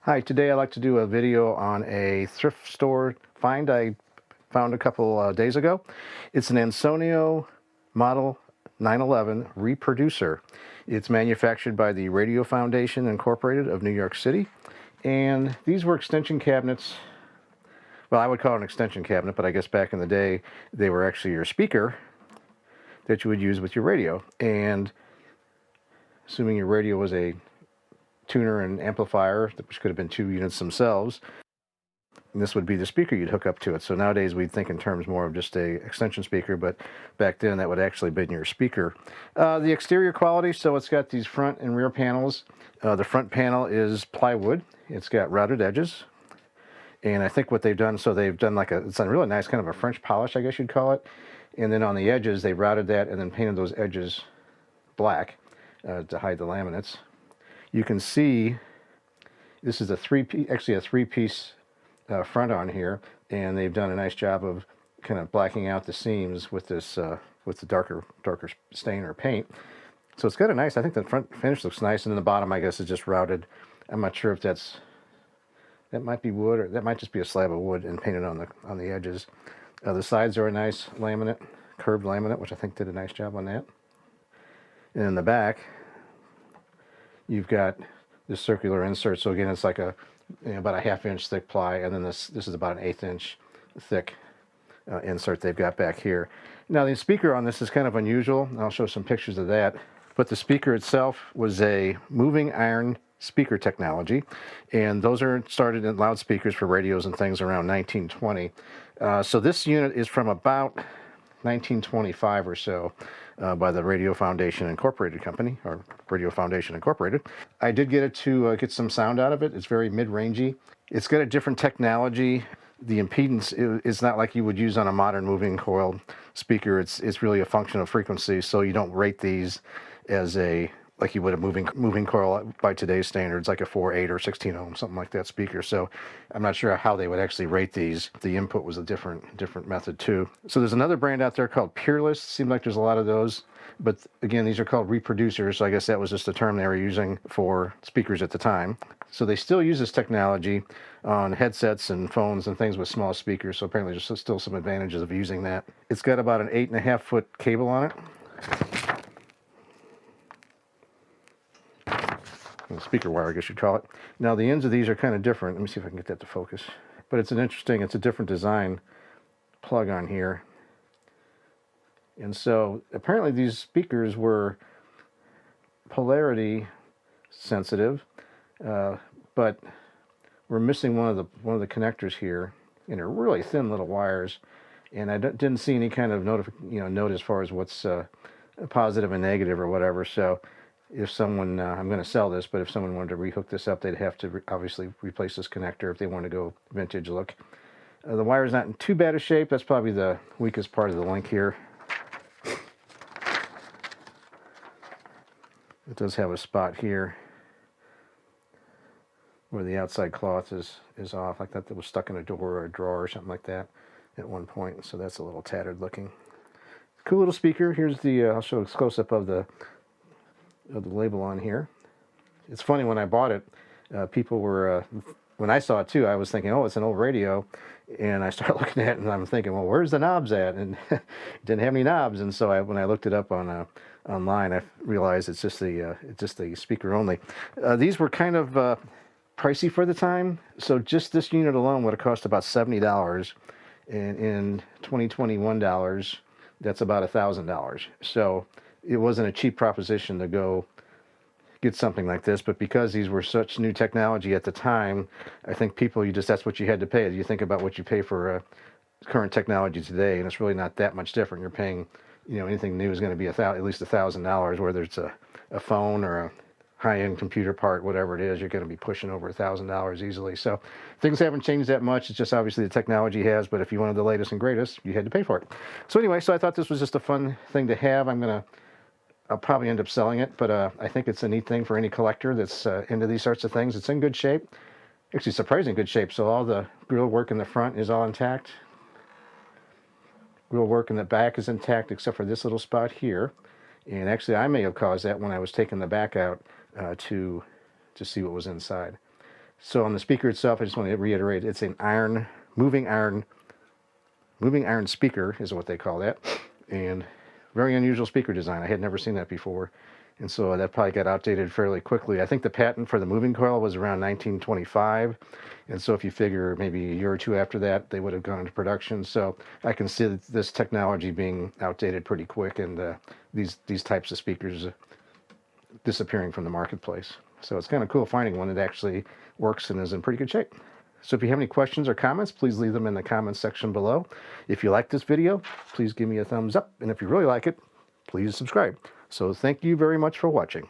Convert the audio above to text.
Hi, today I'd like to do a video on a thrift store find I found a couple days ago. It's an Ansonia Model 911 Reproducer. It's manufactured by the Radio Foundation Incorporated of New York City. And these were extension cabinets. Well, I would call it an extension cabinet, but I guess back in the day they were actually your speaker that you would use with your radio. And assuming your radio was a tuner and amplifier, which could have been two units themselves, and this would be the speaker you'd hook up to it. So nowadays we'd think in terms more of just a extension speaker, but back then that would actually be in your speaker. The exterior quality, so it's got these front and rear panels. The front panel is plywood. It's got routed edges, and I think what they've done, so they've done like it's a really nice kind of a French polish, I guess you'd call it, and then on the edges they routed that and then painted those edges black to hide the laminates. You can see this is a three-piece front on here, and they've done a nice job of kind of blacking out the seams with this with the darker stain or paint. So it's got a nice, I think the front finish looks nice, and then the bottom I guess is just routed. I'm not sure if that might be wood, or that might just be a slab of wood and painted on the edges. The sides are a nice laminate, curved laminate, which I think did a nice job on that. And in the back you've got this circular insert. So again, it's like about a half-inch thick ply, and then this is about an 1/8 inch thick insert they've got back here. Now the speaker on this is kind of unusual, and I'll show some pictures of that. But the speaker itself was a moving iron speaker technology, and those are started in loudspeakers for radios and things around 1920. So this unit is from about 1925 or so, by the Radio Foundation Incorporated company, or Radio Foundation Incorporated. I did get it to get some sound out of it. It's very mid-rangey. It's got a different technology. The impedance is not like you would use on a modern moving coil speaker. It's really a function of frequency, so you don't rate these as like you would a moving coil by today's standards, like a 4/8 or 16 ohm, something like that speaker. So I'm not sure how they would actually rate these. The input was a different method too. So there's another brand out there called Peerless. Seems like there's a lot of those, but again, these are called reproducers. So I guess that was just the term they were using for speakers at the time. So they still use this technology on headsets and phones and things with small speakers. So apparently there's still some advantages of using that. It's got about an 8.5 foot cable on it. Speaker wire, I guess you'd call it. Now the ends of these are kind of different. Let me see if I can get that to focus. But it's a different design plug on here. And so apparently these speakers were polarity sensitive, but we're missing one of the connectors here, and they're really thin little wires. And I didn't see any kind of note as far as what's positive and negative or whatever. So if someone, I'm going to sell this, but if someone wanted to rehook this up, they'd have to obviously replace this connector if they want to go vintage look. The wire's not in too bad a shape. That's probably the weakest part of the link here. It does have a spot here where the outside cloth is off, like that was stuck in a door or a drawer or something like that at one point. So that's a little tattered looking. Cool little speaker. Here's I'll show a close-up of the label on here. It's funny, when I bought it, people were, when I saw it too, I was thinking, oh, it's an old radio, and I started looking at it and I'm thinking, well, where's the knobs at? And it didn't have any knobs, and so when I looked it up on online, I realized it's just the speaker only. These were kind of pricey for the time, so just this unit alone would have cost about $70, and in 2021 dollars, that's about $1,000. So it wasn't a cheap proposition to go get something like this, but because these were such new technology at the time, I think people, that's what you had to pay. You think about what you pay for current technology today, and it's really not that much different. You're paying, anything new is going to be at least $1,000, whether it's a phone or a high-end computer part, whatever it is, you're going to be pushing over $1,000 easily. So things haven't changed that much. It's just obviously the technology has, but if you wanted the latest and greatest, you had to pay for it. So anyway, so I thought this was just a fun thing to have. I'll probably end up selling it, but I think it's a neat thing for any collector that's into these sorts of things. It's in good shape, actually surprisingly good shape. So all the grill work in the front is all intact. Grill work in the back is intact except for this little spot here. And actually I may have caused that when I was taking the back out to see what was inside. So on the speaker itself, I just want to reiterate, it's an moving iron speaker is what they call that. And very unusual speaker design. I had never seen that before. And so that probably got outdated fairly quickly. I think the patent for the moving coil was around 1925. And so if you figure maybe a year or two after that, they would have gone into production. So I can see this technology being outdated pretty quick, and these types of speakers disappearing from the marketplace. So it's kind of cool finding one that actually works and is in pretty good shape. So if you have any questions or comments, please leave them in the comments section below. If you like this video, please give me a thumbs up. And if you really like it, please subscribe. So thank you very much for watching.